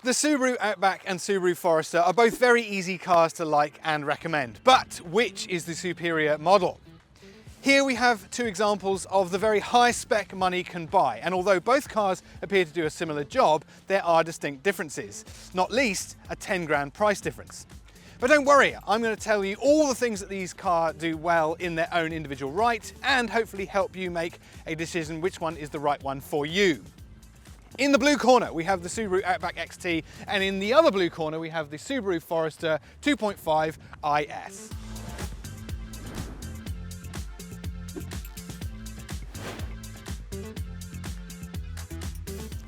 The Subaru Outback and Subaru Forester are both very easy cars to like and recommend, but which is the superior model? Here we have two examples of the very high spec money can buy, and although both cars appear to do a similar job, there are distinct differences, not least a 10 grand price difference. But don't worry, I'm going to tell you all the things that these cars do well in their own individual right, and hopefully help you make a decision which one is the right one for you. In the blue corner, we have the Subaru Outback XT, and in the other blue corner, we have the Subaru Forester 2.5 IS.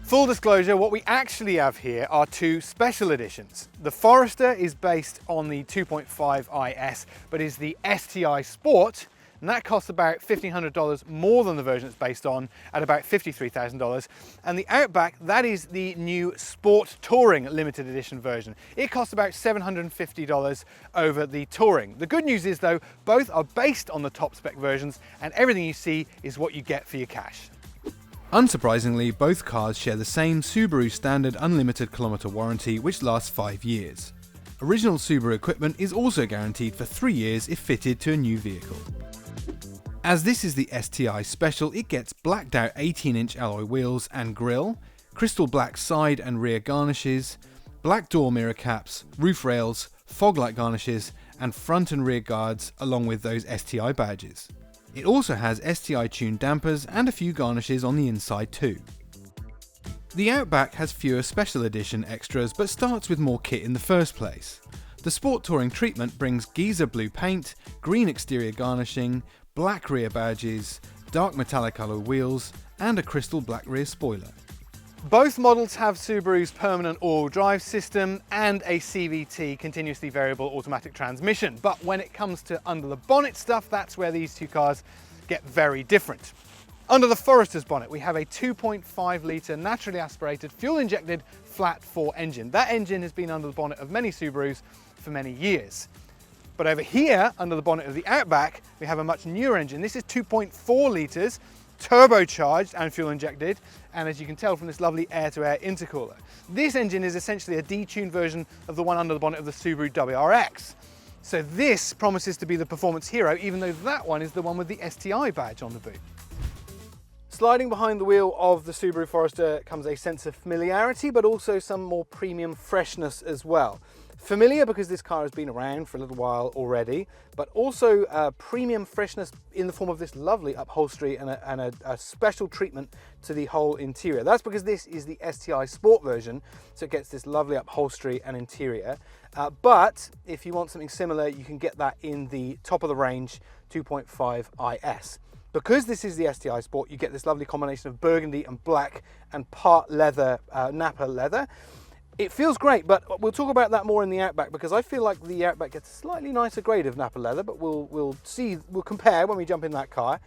Full disclosure, what we actually have here are two special editions. The Forester is based on the 2.5 IS, but is the STI Sport, and that costs about $1,500 more than the version it's based on, at about $53,000. And the Outback, that is the new Sport Touring limited edition version. It costs about $750 over the Touring. The good news is though, both are based on the top spec versions, and everything you see is what you get for your cash. Unsurprisingly, both cars share the same Subaru standard unlimited kilometre warranty, which lasts 5 years. Original Subaru equipment is also guaranteed for 3 years if fitted to a new vehicle. As this is the STI Special, it gets blacked out 18-inch alloy wheels and grille, crystal black side and rear garnishes, black door mirror caps, roof rails, fog light garnishes, and front and rear guards along with those STI badges. It also has STI tuned dampers and a few garnishes on the inside too. The Outback has fewer special edition extras but starts with more kit in the first place. The Sport Touring treatment brings geezer blue paint, green exterior garnishing, black rear badges, dark metallic alloy wheels, and a crystal black rear spoiler. Both models have Subaru's permanent all-wheel drive system and a CVT, continuously variable automatic transmission, but when it comes to under the bonnet stuff, that's where these two cars get very different. Under the Forester's bonnet, we have a 2.5 litre naturally aspirated, fuel-injected flat 4 engine. That engine has been under the bonnet of many Subarus for many years. But over here, under the bonnet of the Outback, we have a much newer engine. This is 2.4 litres, turbocharged and fuel injected, and as you can tell from this lovely air-to-air intercooler. This engine is essentially a detuned version of the one under the bonnet of the Subaru WRX. So this promises to be the performance hero, even though that one is the one with the STI badge on the boot. Sliding behind the wheel of the Subaru Forester comes a sense of familiarity, but also some more premium freshness as well. Familiar because this car has been around for a little while already, but also premium freshness in the form of this lovely upholstery and a special treatment to the whole interior. That's because this is the STI Sport version, so it gets this lovely upholstery and interior. But if you want something similar, you can get that in the top of the range 2.5 IS. Because this is the STI Sport, you get this lovely combination of burgundy and black and part leather, Napa leather. It feels great, but we'll talk about that more in the Outback, because I feel like the Outback gets a slightly nicer grade of Napa leather, but we'll compare when we jump in that car.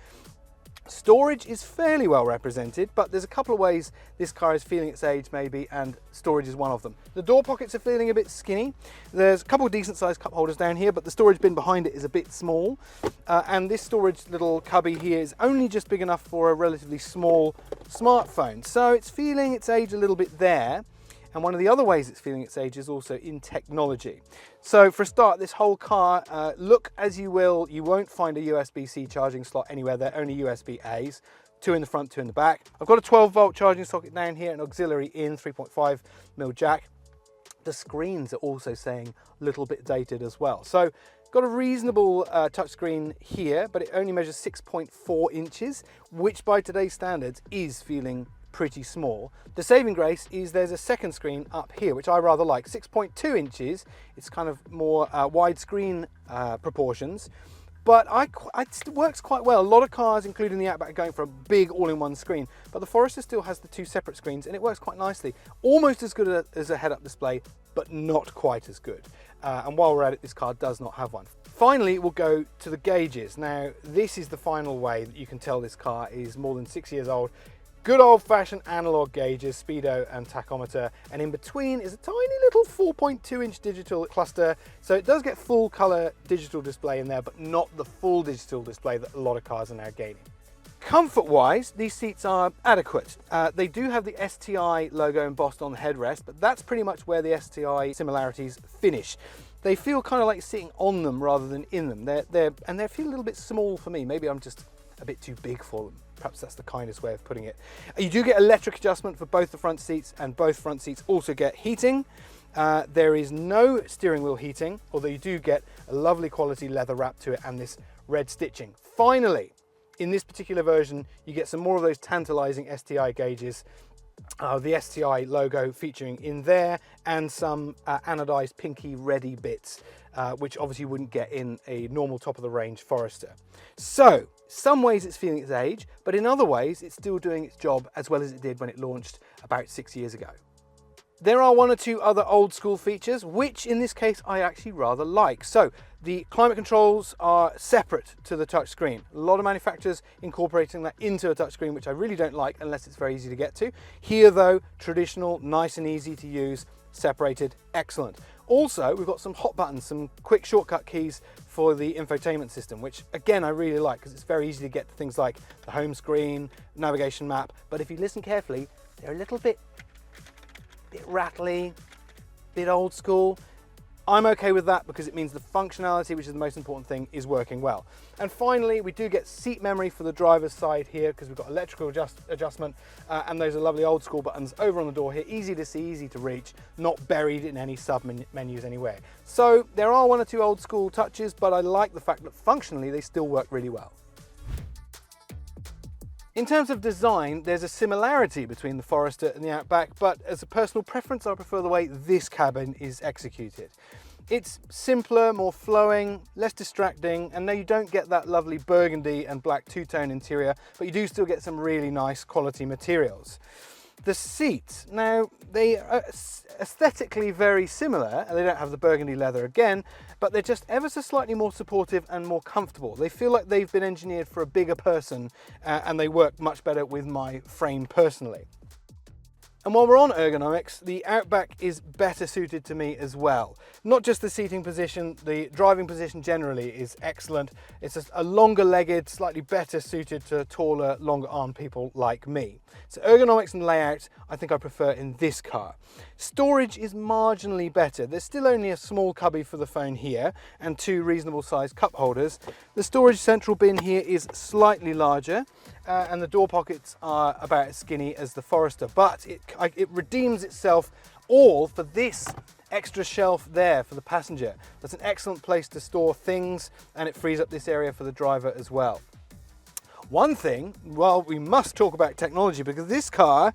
Storage is fairly well represented, but there's a couple of ways this car is feeling its age maybe, and storage is one of them. The door pockets are feeling a bit skinny. There's a couple of decent sized cup holders down here, but the storage bin behind it is a bit small. And this storage little cubby here is only just big enough for a relatively small smartphone. So it's feeling its age a little bit there. And one of the other ways it's feeling its age is also in technology. So for a start, this whole car, look as you will, you won't find a USB-C charging slot anywhere. They're only USB-A's, 2 in the front, 2 in the back. I've got a 12-volt charging socket down here, an auxiliary in, 3.5mm jack. The screens are also saying a little bit dated as well. So got a reasonable touchscreen here, but it only measures 6.4 inches, which by today's standards is feeling pretty small. The saving grace is there's a second screen up here, which I rather like, 6.2 inches. It's kind of more widescreen proportions, but it works quite well. A lot of cars, including the Outback, are going for a big all-in-one screen, but the Forester still has the 2 separate screens, and it works quite nicely. Almost as good as a head-up display, but not quite as good. And while we're at it, this car does not have one. Finally, we'll go to the gauges. Now, this is the final way that you can tell this car is more than 6 years old. Good old-fashioned analog gauges, speedo and tachometer, and in between is a tiny little 4.2-inch digital cluster, so it does get full color digital display in there, but not the full digital display that a lot of cars are now gaining. Comfort-wise, these seats are adequate. They do have the STI logo embossed on the headrest, but that's pretty much where the STI similarities finish. They feel kind of like sitting on them rather than in them. They feel a little bit small for me. Maybe I'm just a bit too big for them. Perhaps that's the kindest way of putting it. You do get electric adjustment for both the front seats, and both front seats also get heating. There is no steering wheel heating, although you do get a lovely quality leather wrap to it and this red stitching. Finally, in this particular version, you get some more of those tantalizing STI gauges. The STI logo featuring in there, and some anodized pinky reddy bits, which obviously you wouldn't get in a normal top of the range Forester. So, some ways it's feeling its age, but in other ways it's still doing its job as well as it did when it launched about 6 years ago. There are one or two other old school features, which in this case I actually rather like. So the climate controls are separate to the touchscreen. A lot of manufacturers incorporating that into a touchscreen, which I really don't like unless it's very easy to get to. Here though, traditional, nice and easy to use, separated, excellent. Also, we've got some hot buttons, some quick shortcut keys for the infotainment system, which again, I really like because it's very easy to get to things like the home screen, navigation map. But if you listen carefully, they're a little bit rattly, bit old school. I'm okay with that because it means the functionality, which is the most important thing, is working well. And finally, we do get seat memory for the driver's side here because we've got electrical adjustment, and those are lovely old school buttons over on the door here, easy to see, easy to reach, not buried in any sub menus anywhere. So there are one or two old school touches, but I like the fact that functionally they still work really well. In terms of design, there's a similarity between the Forester and the Outback, but as a personal preference, I prefer the way this cabin is executed. It's simpler, more flowing, less distracting, and now you don't get that lovely burgundy and black two-tone interior, but you do still get some really nice quality materials. The seats, now they are aesthetically very similar, and they don't have the burgundy leather again, but they're just ever so slightly more supportive and more comfortable. They feel like they've been engineered for a bigger person, and they work much better with my frame personally. And while we're on ergonomics, the Outback is better suited to me as well. Not just the seating position, the driving position generally is excellent. It's a longer legged, slightly better suited to taller, longer armed people like me. So ergonomics and layout, I think I prefer in this car. Storage is marginally better. There's still only a small cubby for the phone here and two reasonable sized cup holders. The storage central bin here is slightly larger, and the door pockets are about as skinny as the Forester, but it redeems itself all for this extra shelf there for the passenger. That's an excellent place to store things, and it frees up this area for the driver as well. One thing, well, we must talk about technology because this car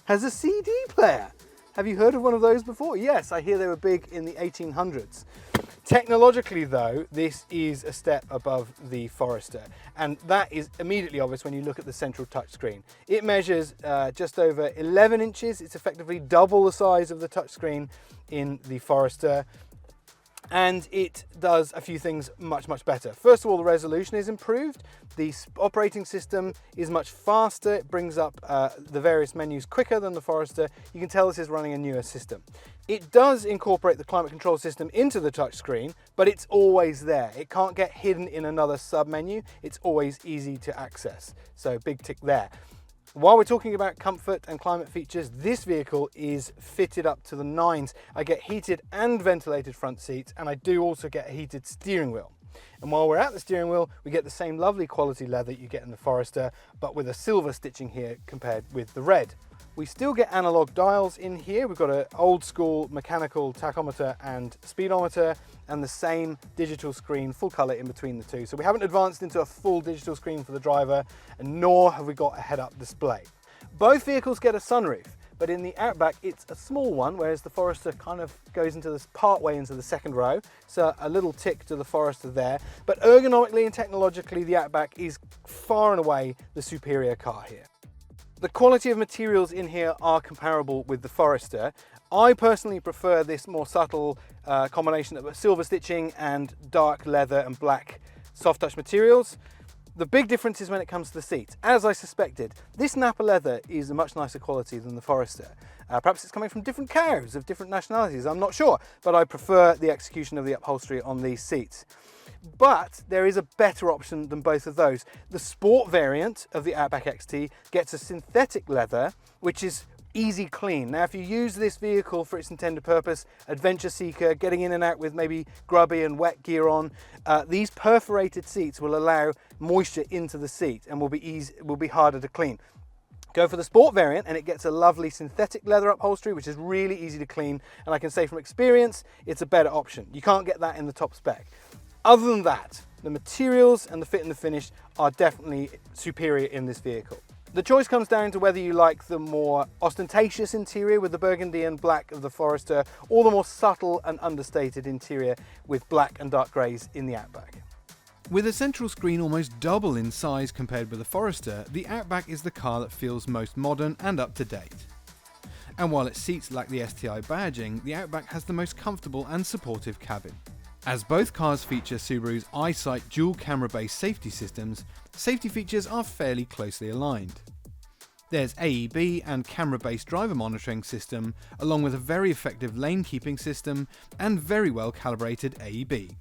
has a CD player. Have you heard of one of those before? Yes, I hear they were big in the 1800s. Technologically though, this is a step above the Forester, and that is immediately obvious when you look at the central touchscreen. It measures just over 11 inches. It's effectively double the size of the touchscreen in the Forester, and it does a few things much better. First of all, the resolution is improved. The operating system is much faster. It brings up the various menus quicker than the Forester. You can tell this is running a newer system. It does incorporate the climate control system into the touchscreen, but it's always there. It can't get hidden in another sub-menu. It's always easy to access. So big tick there. While we're talking about comfort and climate features, this vehicle is fitted up to the nines. I get heated and ventilated front seats, and I do also get a heated steering wheel. And while we're at the steering wheel, we get the same lovely quality leather you get in the Forester, but with a silver stitching here compared with the red. We still get analog dials in here. We've got an old school mechanical tachometer and speedometer, and the same digital screen, full color in between the two. So we haven't advanced into a full digital screen for the driver, and nor have we got a head-up display. Both vehicles get a sunroof, but in the Outback it's a small one, whereas the Forester kind of goes into this part way into the second row. So a little tick to the Forester there, but ergonomically and technologically the Outback is far and away the superior car here. The quality of materials in here are comparable with the Forester. I personally prefer this more subtle combination of silver stitching and dark leather and black soft touch materials. The big difference is when it comes to the seats. As I suspected, this Napa leather is a much nicer quality than the Forester. Perhaps it's coming from different cows of different nationalities, I'm not sure, but I prefer the execution of the upholstery on these seats. But there is a better option than both of those. The sport variant of the Outback XT gets a synthetic leather, which is easy clean. Now, if you use this vehicle for its intended purpose, adventure seeker, getting in and out with maybe grubby and wet gear on, these perforated seats will allow moisture into the seat and will be harder to clean. Go for the sport variant and it gets a lovely synthetic leather upholstery, which is really easy to clean, and I can say from experience it's a better option. You can't get that in the top spec. Other than that, the materials and the fit and the finish are definitely superior in this vehicle. The choice comes down to whether you like the more ostentatious interior with the burgundy and black of the Forester, or the more subtle and understated interior with black and dark greys in the Outback. With a central screen almost double in size compared with the Forester, the Outback is the car that feels most modern and up to date. And while its seats lack the STI badging, the Outback has the most comfortable and supportive cabin. As both cars feature Subaru's EyeSight dual camera based safety systems, safety features are fairly closely aligned. There's AEB and camera based driver monitoring system, along with a very effective lane keeping system and very well calibrated AEB.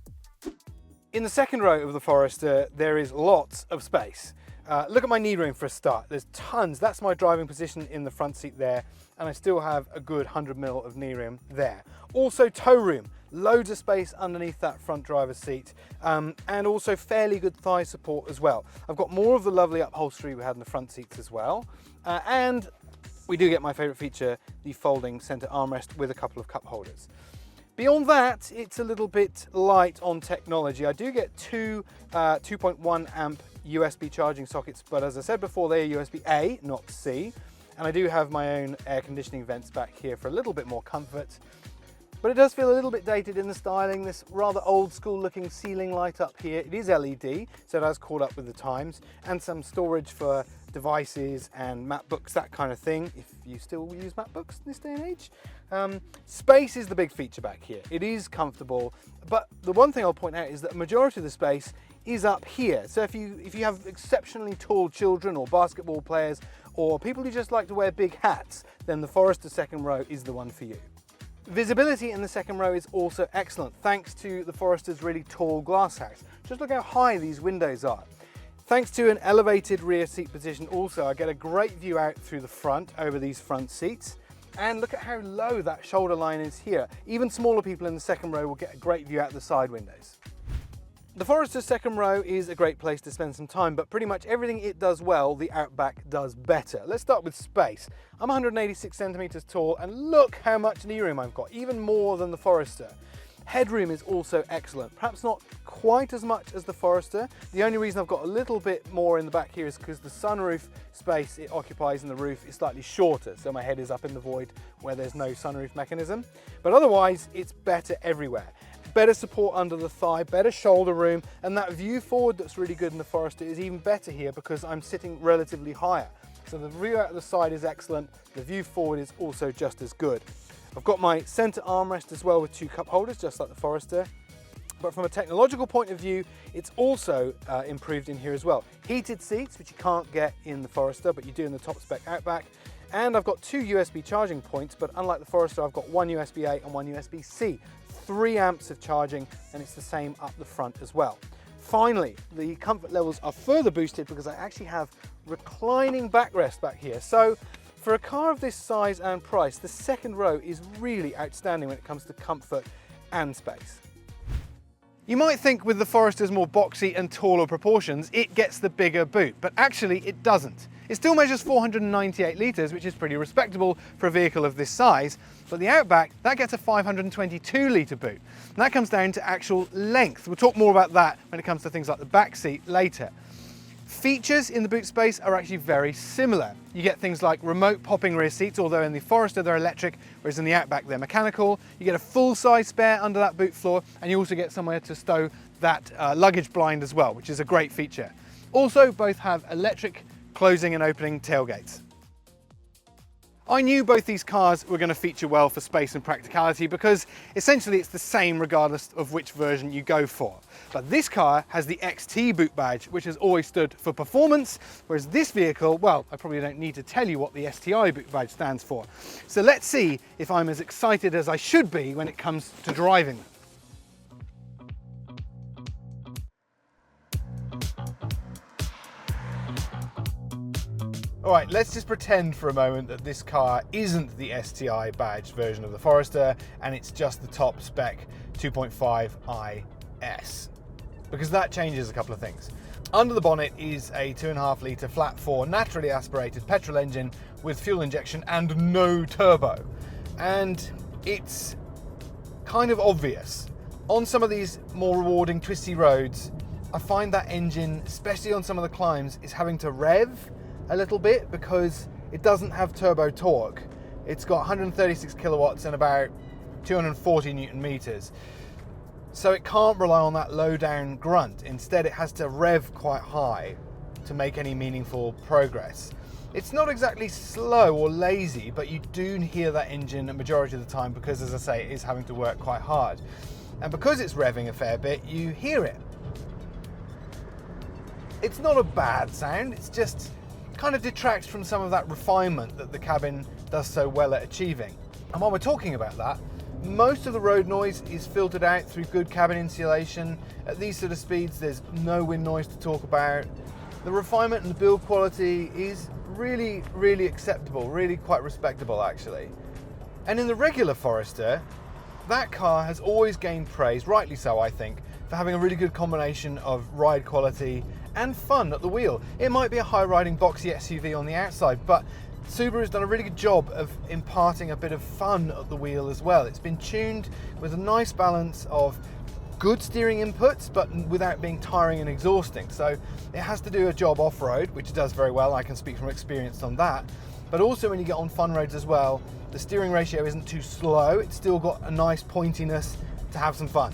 In the second row of the Forester, there is lots of space. Look at my knee room for a start. There's tons. That's my driving position in the front seat there, and I still have a good 100mm of knee room there. Also toe room, loads of space underneath that front driver's seat, and also fairly good thigh support as well. I've got more of the lovely upholstery we had in the front seats as well, and we do get my favourite feature, the folding centre armrest with a couple of cup holders. Beyond that, it's a little bit light on technology. I do get two 2.1 amp USB charging sockets, but as I said before, they're USB-A, not C. And I do have my own air conditioning vents back here for a little bit more comfort. But it does feel a little bit dated in the styling, this rather old school looking ceiling light up here. It is LED, so it has caught up with the times, and some storage for devices and MacBooks, that kind of thing, if you still use MacBooks in this day and age. Space is the big feature back here. It is comfortable, but the one thing I'll point out is that a majority of the space is up here. So if you have exceptionally tall children or basketball players or people who just like to wear big hats, then the Forester second row is the one for you. Visibility in the second row is also excellent thanks to the Forester's really tall glass house. Just look how high these windows are. Thanks to an elevated rear seat position also, I get a great view out through the front over these front seats. And look at how low that shoulder line is here. Even smaller people in the second row will get a great view out the side windows. The Forester's second row is a great place to spend some time, but pretty much everything it does well, the Outback does better. Let's start with space. I'm 186 centimeters tall, and look how much knee room I've got, even more than the Forester. Headroom is also excellent, perhaps not quite as much as the Forester. The only reason I've got a little bit more in the back here is because the sunroof space it occupies in the roof is slightly shorter, so my head is up in the void where there's no sunroof mechanism. But otherwise, it's better everywhere. Better support under the thigh, better shoulder room, and that view forward that's really good in the Forester is even better here because I'm sitting relatively higher. So the view out the side is excellent, the view forward is also just as good. I've got my centre armrest as well with two cup holders, just like the Forester. But from a technological point of view, it's also improved in here as well. Heated seats, which you can't get in the Forester, but you do in the top spec Outback. And I've got two USB charging points, but unlike the Forester, I've got one USB-A and one USB-C. 3 amps of charging, and it's the same up the front as well. Finally, the comfort levels are further boosted because I actually have reclining backrest back here. So for a car of this size and price, the second row is really outstanding when it comes to comfort and space. You might think with the Forester's more boxy and taller proportions, it gets the bigger boot, but actually it doesn't. It still measures 498 litres, which is pretty respectable for a vehicle of this size, but the Outback, that gets a 522 litre boot. And that comes down to actual length. We'll talk more about that when it comes to things like the back seat later. Features in the boot space are actually very similar. You get things like remote popping rear seats, although in the Forester they're electric, whereas in the Outback they're mechanical. You get a full-size spare under that boot floor, and you also get somewhere to stow that luggage blind as well, which is a great feature. Also, both have electric closing and opening tailgates. I knew both these cars were going to feature well for space and practicality because essentially it's the same regardless of which version you go for. But this car has the XT boot badge, which has always stood for performance, whereas this vehicle, well, I probably don't need to tell you what the STI boot badge stands for. So let's see if I'm as excited as I should be when it comes to driving them. All right, let's just pretend for a moment that this car isn't the STI badge version of the Forester and it's just the top spec 2.5 IS, because that changes a couple of things. Under the bonnet is a 2.5 litre flat 4 naturally aspirated petrol engine with fuel injection and no turbo. And it's kind of obvious. On some of these more rewarding twisty roads, I find that engine, especially on some of the climbs, is having to rev a little bit because it doesn't have turbo torque. It's got 136 kilowatts and about 240 newton meters. So it can't rely on that low down grunt. Instead, it has to rev quite high to make any meaningful progress. It's not exactly slow or lazy, but you do hear that engine a majority of the time because, as I say, it is having to work quite hard. And because it's revving a fair bit, you hear it. It's not a bad sound, it's just kind of detracts from some of that refinement that the cabin does so well at achieving. And while we're talking about that, most of the road noise is filtered out through good cabin insulation. At these sort of speeds, there's no wind noise to talk about. The refinement and the build quality is really, really acceptable, really quite respectable actually. And in the regular Forester, that car has always gained praise, rightly so I think, for having a really good combination of ride quality and fun at the wheel. It might be a high-riding boxy SUV on the outside, but Subaru's done a really good job of imparting a bit of fun at the wheel as well. It's been tuned with a nice balance of good steering inputs, but without being tiring and exhausting. So it has to do a job off-road, which it does very well. I can speak from experience on that. But also when you get on fun roads as well, the steering ratio isn't too slow. It's still got a nice pointiness to have some fun.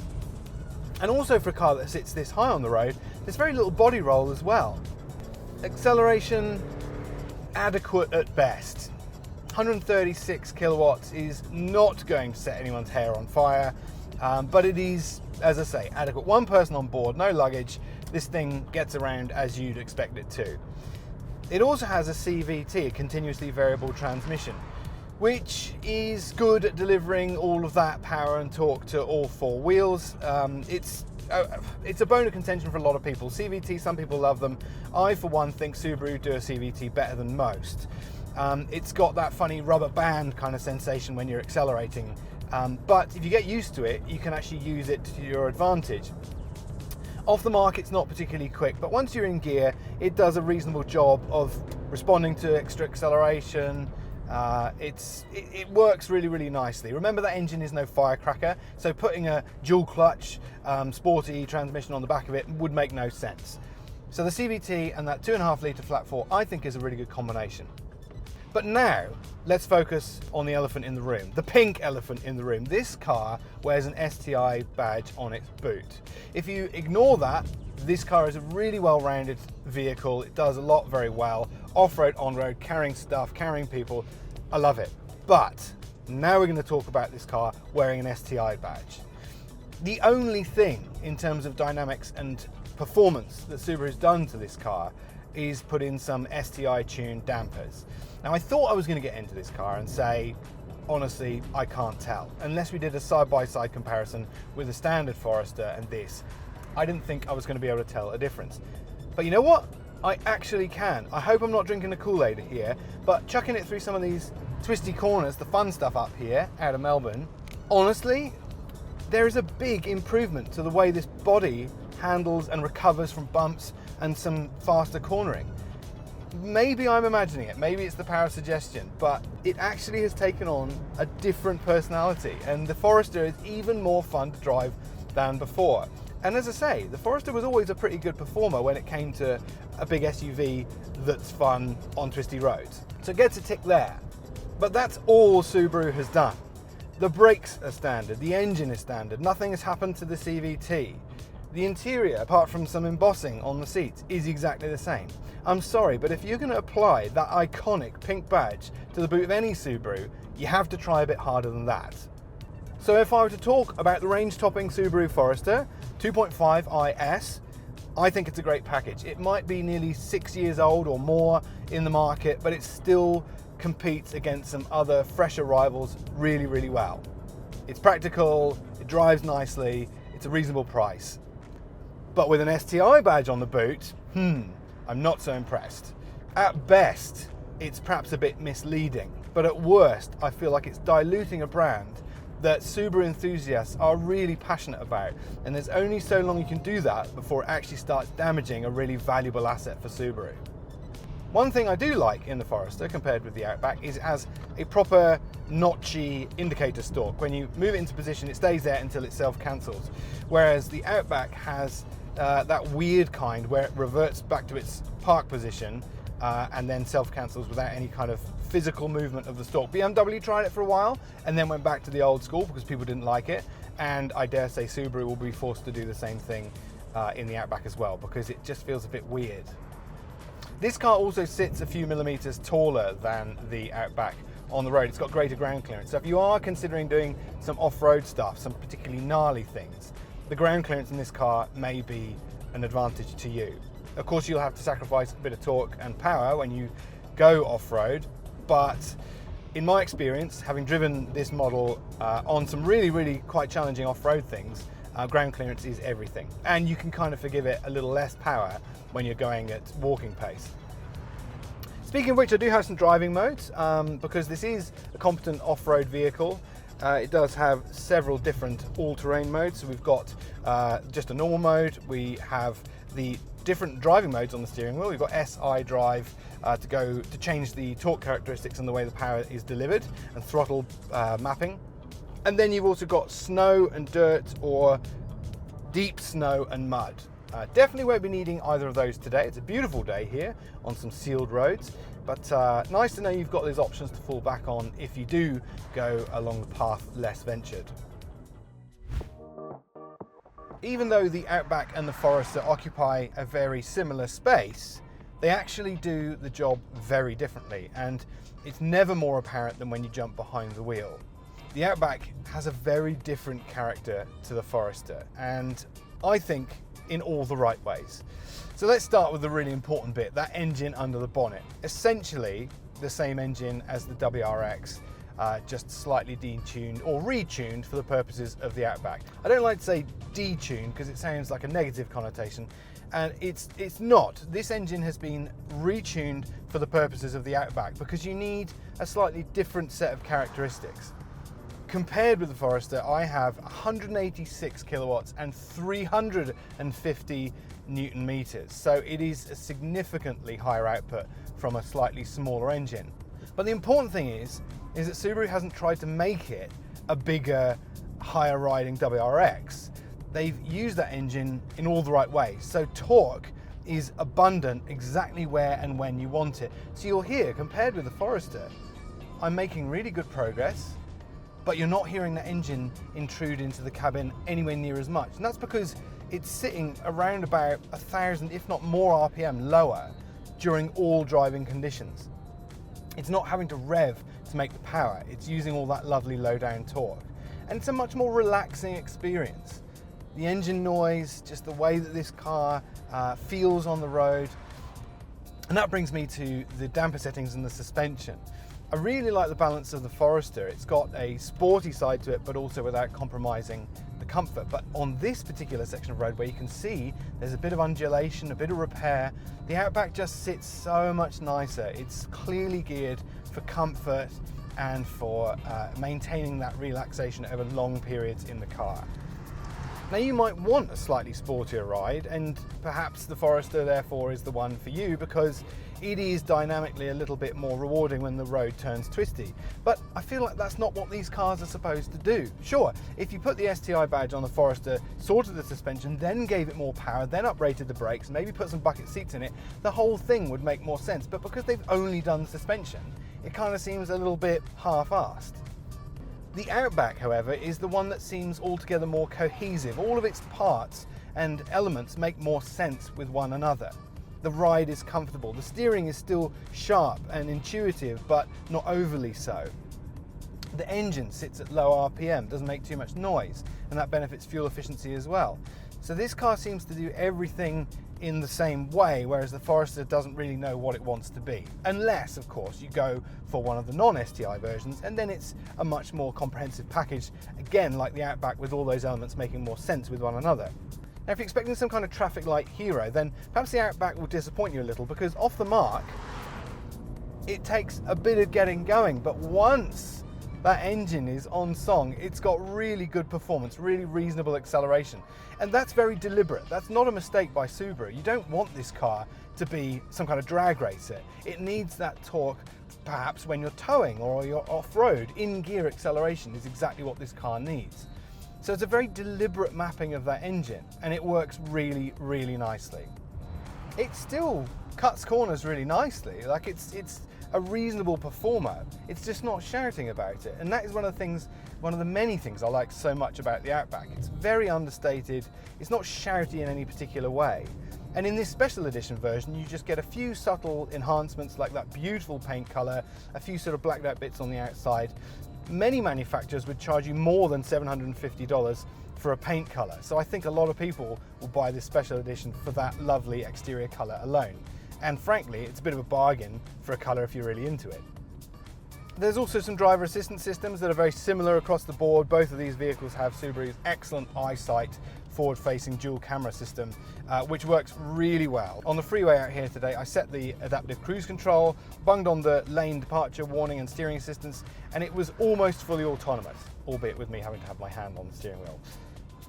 And also for a car that sits this high on the road, there's very little body roll as well. Acceleration, adequate at best. 136 kilowatts is not going to set anyone's hair on fire, but it is, as I say, adequate. One person on board, no luggage. This thing gets around as you'd expect it to. It also has a CVT, a continuously variable transmission, which is good at delivering all of that power and torque to all four wheels. It's a bone of contention for a lot of people. CVT, some people love them. I, for one, think Subaru do a CVT better than most. It's got that funny rubber band kind of sensation when you're accelerating, but if you get used to it, you can actually use it to your advantage. Off the mark, it's not particularly quick, but once you're in gear, it does a reasonable job of responding to extra acceleration. It works really, really nicely. Remember, that engine is no firecracker, so putting a dual clutch, sporty transmission on the back of it would make no sense. So the CVT and that 2.5 litre flat 4, I think, is a really good combination. But now, let's focus on the elephant in the room, the pink elephant in the room. This car wears an STI badge on its boot. If you ignore that, this car is a really well-rounded vehicle. It does a lot very well. Off-road, on-road, carrying stuff, carrying people. I love it. But now we're going to talk about this car wearing an STI badge. The only thing in terms of dynamics and performance that Subaru's done to this car is put in some STI tuned dampers. Now, I thought I was going to get into this car and say, honestly, I can't tell. Unless we did a side-by-side comparison with the standard Forester and this, I didn't think I was going to be able to tell a difference. But you know what? I actually can. I hope I'm not drinking the Kool-Aid here, but chucking it through some of these twisty corners, the fun stuff up here out of Melbourne, honestly, there is a big improvement to the way this body handles and recovers from bumps and some faster cornering. Maybe I'm imagining it, maybe it's the power of suggestion, but it actually has taken on a different personality, and the Forester is even more fun to drive than before. And as I say, the Forester was always a pretty good performer when it came to a big SUV that's fun on twisty roads. So it gets a tick there. But that's all Subaru has done. The brakes are standard, the engine is standard, nothing has happened to the CVT. The interior, apart from some embossing on the seats, is exactly the same. I'm sorry, but if you're going to apply that iconic pink badge to the boot of any Subaru, you have to try a bit harder than that. So if I were to talk about the range-topping Subaru Forester 2.5 IS, I think it's a great package. It might be nearly 6 years old or more in the market, but it still competes against some other fresher rivals really, really well. It's practical, it drives nicely, it's a reasonable price. But with an STI badge on the boot, I'm not so impressed. At best, it's perhaps a bit misleading, but at worst, I feel like it's diluting a brand that Subaru enthusiasts are really passionate about, and there's only so long you can do that before it actually starts damaging a really valuable asset for Subaru. One thing I do like in the Forester compared with the Outback is it has a proper notchy indicator stalk. When you move it into position, it stays there until it self-cancels, whereas the Outback has that weird kind where it reverts back to its park position and then self-cancels without any kind of physical movement of the stalk. BMW tried it for a while and then went back to the old school because people didn't like it, and I dare say Subaru will be forced to do the same thing in the Outback as well, because it just feels a bit weird. This car also sits a few millimeters taller than the Outback on the road. It's got greater ground clearance, so if you are considering doing some off-road stuff, some particularly gnarly things, the ground clearance in this car may be an advantage to you. Of course, you'll have to sacrifice a bit of torque and power when you go off-road, but in my experience, having driven this model on some really, really quite challenging off-road things, ground clearance is everything. And you can kind of forgive it a little less power when you're going at walking pace. Speaking of which, I do have some driving modes, because this is a competent off-road vehicle. It does have several different all-terrain modes. So we've got just a normal mode, we have the different driving modes on the steering wheel. We've got SI drive to change the torque characteristics and the way the power is delivered, and throttle mapping. And then you've also got snow and dirt, or deep snow and mud. Definitely won't be needing either of those today. It's a beautiful day here on some sealed roads, but nice to know you've got those options to fall back on if you do go along the path less ventured. Even though the Outback and the Forester occupy a very similar space, they actually do the job very differently, and it's never more apparent than when you jump behind the wheel. The Outback has a very different character to the Forester, and I think in all the right ways. So let's start with the really important bit, that engine under the bonnet. Essentially the same engine as the WRX, just slightly detuned or retuned for the purposes of the Outback. I don't like to say detuned because it sounds like a negative connotation, and it's not. This engine has been retuned for the purposes of the Outback because you need a slightly different set of characteristics. Compared with the Forester, I have 186 kilowatts and 350 Newton meters, so it is a significantly higher output from a slightly smaller engine. But the important thing is that Subaru hasn't tried to make it a bigger, higher riding WRX. They've used that engine in all the right ways, so torque is abundant exactly where and when you want it. So you'll hear, compared with the Forester, I'm making really good progress, but you're not hearing the engine intrude into the cabin anywhere near as much. And that's because it's sitting around about 1,000, if not more RPM lower during all driving conditions. It's not having to rev to make the power, it's using all that lovely low down torque. And it's a much more relaxing experience. The engine noise, just the way that this car feels on the road. And that brings me to the damper settings and the suspension. I really like the balance of the Forester. It's got a sporty side to it, but also without compromising the comfort. But on this particular section of road where you can see there's a bit of undulation, a bit of repair, the Outback just sits so much nicer. It's clearly geared for comfort and for maintaining that relaxation over long periods in the car. Now you might want a slightly sportier ride, and perhaps the Forester therefore is the one for you because it is dynamically a little bit more rewarding when the road turns twisty. But I feel like that's not what these cars are supposed to do. Sure, if you put the STI badge on the Forester, sorted the suspension, then gave it more power, then uprated the brakes, maybe put some bucket seats in it, the whole thing would make more sense. But because they've only done suspension, it kind of seems a little bit half-assed. The Outback, however, is the one that seems altogether more cohesive. All of its parts and elements make more sense with one another. The ride is comfortable. The steering is still sharp and intuitive, but not overly so. The engine sits at low RPM, doesn't make too much noise, and that benefits fuel efficiency as well. So this car seems to do everything in the same way, whereas the Forester doesn't really know what it wants to be. Unless, of course, you go for one of the non-STI versions, and then it's a much more comprehensive package, again, like the Outback, with all those elements making more sense with one another. Now, if you're expecting some kind of traffic light hero, then perhaps the Outback will disappoint you a little, because off the mark, it takes a bit of getting going, but once that engine is on song, it's got really good performance, really reasonable acceleration. And that's very deliberate. That's not a mistake by Subaru. You don't want this car to be some kind of drag racer. It needs that torque, perhaps when you're towing or you're off-road. In-gear acceleration is exactly what this car needs. So it's a very deliberate mapping of that engine, and it works really, really nicely. It still cuts corners really nicely. Like it's a reasonable performer. It's just not shouting about it. And that is one of the many things I like so much about the Outback. It's very understated. It's not shouty in any particular way. And in this special edition version, you just get a few subtle enhancements like that beautiful paint color, a few sort of blacked out bits on the outside. Many manufacturers would charge you more than $750 for a paint color. So I think a lot of people will buy this special edition for that lovely exterior color alone. And frankly, it's a bit of a bargain for a colour if you're really into it. There's also some driver assistance systems that are very similar across the board. Both of these vehicles have Subaru's excellent eyesight forward-facing dual camera system, which works really well. On the freeway out here today, I set the adaptive cruise control, bunged on the lane departure warning and steering assistance, and it was almost fully autonomous, albeit with me having to have my hand on the steering wheel.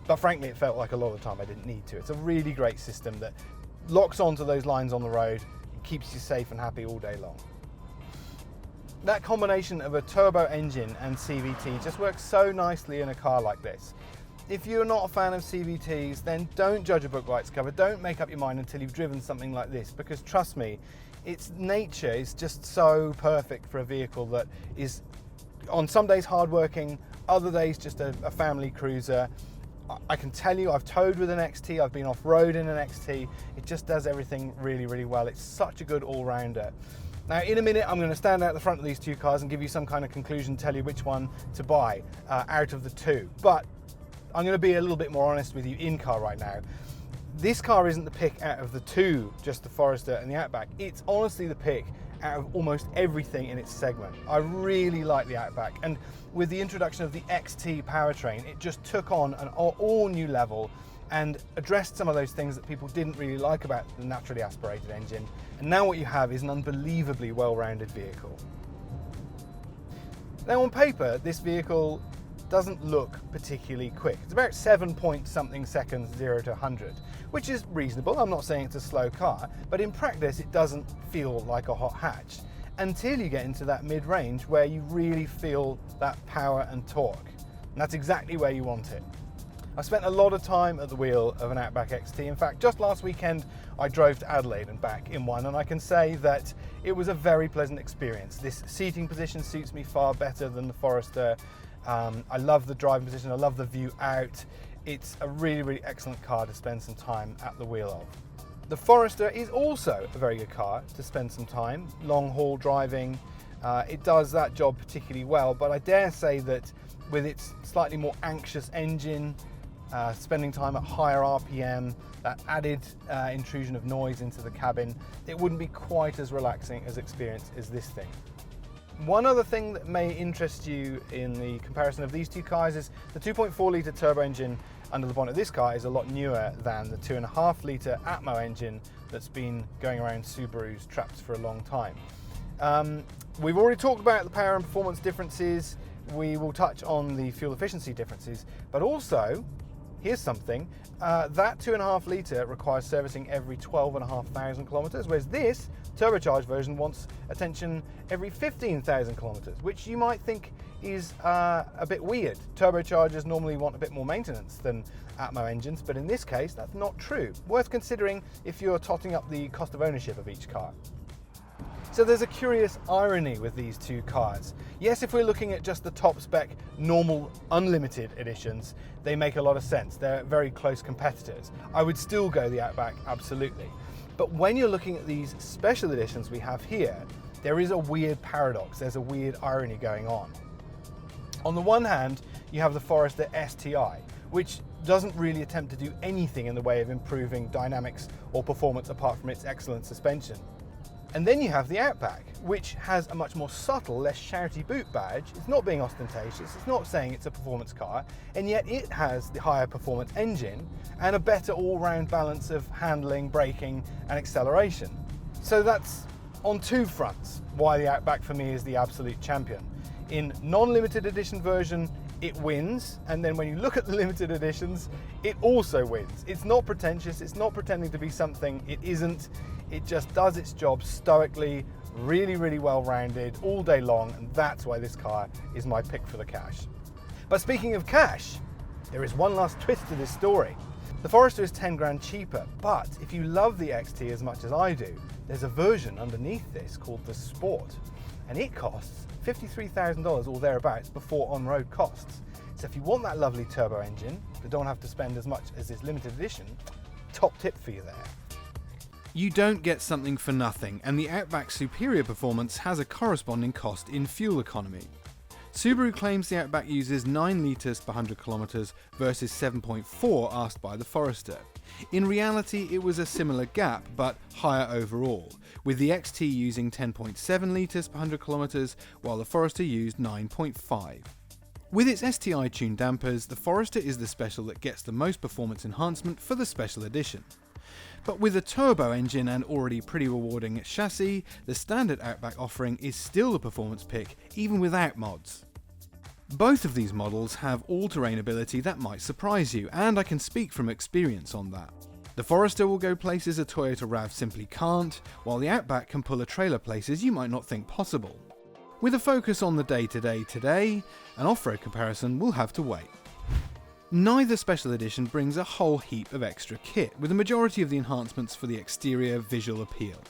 But frankly, it felt like a lot of the time I didn't need to. It's a really great system that locks onto those lines on the road, keeps you safe and happy all day long. That combination of a turbo engine and CVT just works so nicely in a car like this. If you're not a fan of CVTs, then don't judge a book by its cover. Don't make up your mind until you've driven something like this, because trust me, its nature is just so perfect for a vehicle that is on some days hardworking, other days just a family cruiser. I can tell you, I've towed with an XT, I've been off-road in an XT. It just does everything really, really well. It's such a good all-rounder. Now, in a minute, I'm going to stand out the front of these two cars and give you some kind of conclusion, tell you which one to buy out of the two. But I'm going to be a little bit more honest with you in-car right now. This car isn't the pick out of the two, just the Forester and the Outback. It's honestly the pick out of almost everything in its segment. I really like the Outback, and with the introduction of the XT powertrain, it just took on an all new level and addressed some of those things that people didn't really like about the naturally aspirated engine. And now what you have is an unbelievably well-rounded vehicle. Now on paper, this vehicle doesn't look particularly quick. It's about 7 point something seconds 0 to 100, which is reasonable. I'm not saying it's a slow car, but in practice it doesn't feel like a hot hatch until you get into that mid-range where you really feel that power and torque. And that's exactly where you want it. I spent a lot of time at the wheel of an Outback XT. In fact, just last weekend I drove to Adelaide and back in one, and I can say that it was a very pleasant experience. This seating position suits me far better than the Forester. I love the driving position, I love the view out. It's a really, really excellent car to spend some time at the wheel of. The Forester is also a very good car to spend some time, long haul driving. It does that job particularly well, but I dare say that with its slightly more anxious engine, spending time at higher RPM, that added intrusion of noise into the cabin, it wouldn't be quite as relaxing as experience as this thing. One other thing that may interest you in the comparison of these two cars is the 2.4 litre turbo engine under the bonnet of this car is a lot newer than the 2.5 litre Atmo engine that's been going around Subaru's traps for a long time. We've already talked about the power and performance differences. We will touch on the fuel efficiency differences, but also, here's something, that 2.5 litre requires servicing every 12,500 kilometres, whereas this turbocharged version wants attention every 15,000 kilometres, which you might think is a bit weird. Turbochargers normally want a bit more maintenance than Atmo engines, but in this case, that's not true. Worth considering if you're totting up the cost of ownership of each car. So there's a curious irony with these two cars. Yes, if we're looking at just the top spec, normal, unlimited editions, they make a lot of sense. They're very close competitors. I would still go the Outback, absolutely. But when you're looking at these special editions we have here, there is a weird paradox. There's a weird irony going on. On the one hand, you have the Forester STI, which doesn't really attempt to do anything in the way of improving dynamics or performance apart from its excellent suspension. And then you have the Outback, which has a much more subtle, less shouty boot badge. It's not being ostentatious, it's not saying it's a performance car, and yet it has the higher performance engine and a better all-round balance of handling, braking, and acceleration. So that's on two fronts why the Outback for me is the absolute champion. In non-limited edition version, it wins, and then when you look at the limited editions, it also wins. It's not pretentious, it's not pretending to be something it isn't. It just does its job stoically, really, really well-rounded, all day long, and that's why this car is my pick for the cash. But speaking of cash, there is one last twist to this story. The Forester is 10 grand cheaper, but if you love the XT as much as I do, there's a version underneath this called the Sport, and it costs $53,000 or thereabouts before on-road costs. So if you want that lovely turbo engine, but don't have to spend as much as this limited edition, top tip for you there. You don't get something for nothing, and the Outback's superior performance has a corresponding cost in fuel economy. Subaru claims the Outback uses 9 litres per 100 kilometres versus 7.4 asked by the Forester. In reality, it was a similar gap, but higher overall, with the XT using 10.7 litres per 100 kilometres, while the Forester used 9.5. With its STI tuned dampers, the Forester is the special that gets the most performance enhancement for the special edition. But with a turbo engine and already pretty rewarding chassis, the standard Outback offering is still the performance pick, even without mods. Both of these models have all-terrain ability that might surprise you, and I can speak from experience on that. The Forester will go places a Toyota RAV simply can't, while the Outback can pull a trailer places you might not think possible. With a focus on the day-to-day today, an off-road comparison will have to wait. Neither special edition brings a whole heap of extra kit, with the majority of the enhancements for the exterior visual appeal.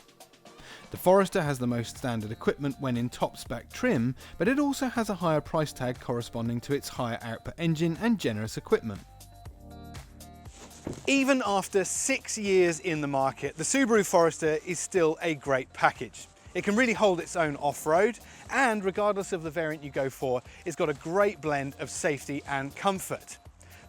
The Forester has the most standard equipment when in top spec trim, but it also has a higher price tag corresponding to its higher output engine and generous equipment. Even after 6 years in the market, the Subaru Forester is still a great package. It can really hold its own off-road, and regardless of the variant you go for, it's got a great blend of safety and comfort.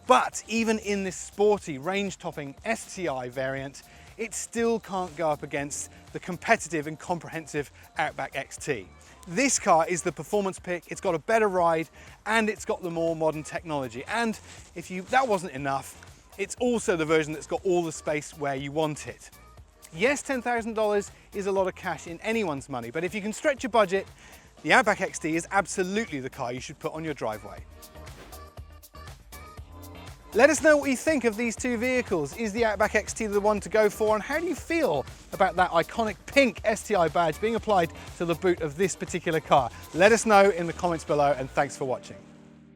But even in this sporty, range-topping STI variant, it still can't go up against the competitive and comprehensive Outback XT. This car is the performance pick, it's got a better ride, and it's got the more modern technology. And if that wasn't enough, it's also the version that's got all the space where you want it. Yes, $10,000 is a lot of cash in anyone's money, but if you can stretch your budget, the Outback XT is absolutely the car you should put on your driveway. Let us know what you think of these two vehicles. Is the Outback XT the one to go for, and how do you feel about that iconic pink STI badge being applied to the boot of this particular car? Let us know in the comments below, and thanks for watching.